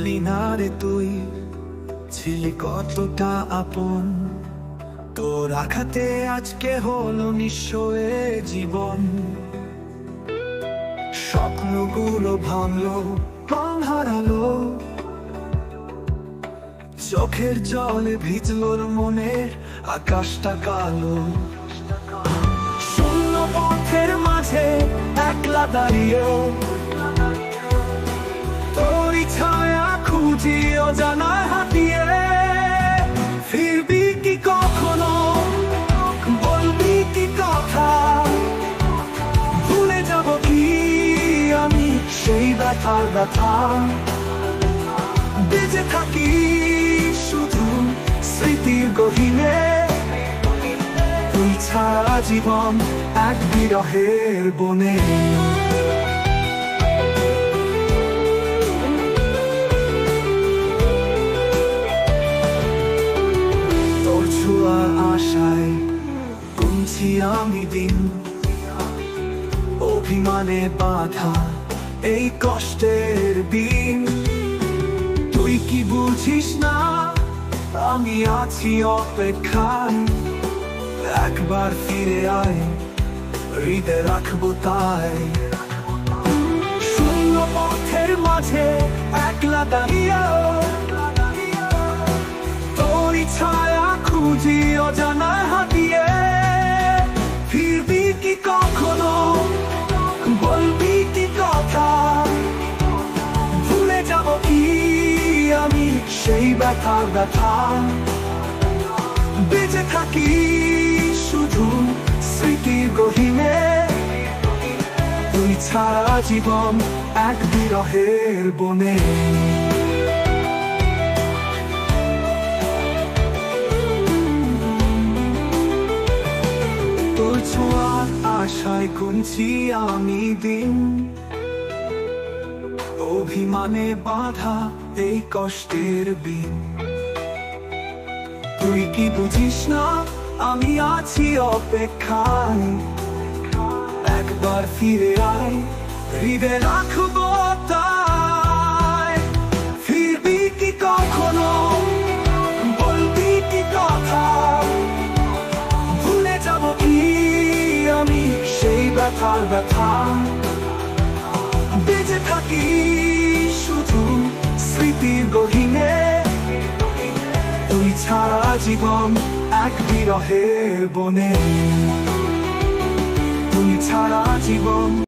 বুঝলি না রে তুই ছিলি কতটা আপন, তোর আঘাতে আজকে হলো নিঃস্ব এ জীবন। স্বপ্নগুলো ভাঙলো, প্রাণ হারালো, চোখের জলে ভিজলোর মনের আকাশটা কালো। শূন্য পথের মাঝে একলা দাঁড়িয়ে তোরই ছায়া খুঁজি অজানায় হাতিয়ে। ফিরবি কি কখনো, বলবি কি কথা, ভুলে যাব কি আমি সেই ব্যথার ব্যথা। বেঁচে থাকি শুধু স্মৃতির গহীনে, তুই ছাড়া জীবন এক বিরহের বনে। তোর ছোঁয়ার আশায় গুনছি আমি দিন, অভিমানে বাধা এই কষ্টের দিন। তুই কি বুঝিস না আমি আছি অপেক্ষায়, একবার ফিরে আয় হৃদয়ে রাখবো তাই। শূন্য পথের মাঝে একলা দাঁড়িয়ে তোরই ছায়া খুঁজি অজানায় হাতিয়ে। ফিরবি কি কখনো, বলবি কি কথা, ভুলে যাব কি আমি সেই ব্যথার ব্যথা। বেঁচে থাকি শুধু স্মৃতির গহীনে, তুই ছাড়া জীবন এক বিরহের বনে। তোর ছোঁয়ার আশায় গুনছি আমি দিন, অভিমানে বাধা এই কষ্টের দিন। তুই কি বুঝিস না আমি আছি অপেক্ষায়, একবার ফিরে আয় হৃদয়ে রাখবো তাই। ফিরবি কি কখনো, বলবি কি কথা, ভুলে যাব কি আমি সেই ব্যথার ব্যথা। বেঁচে থাকি শুধু স্মৃতির গহীনে, তুই ছাড়া জীবন এক বিরহের বনে। তুই ছাড়া জীবন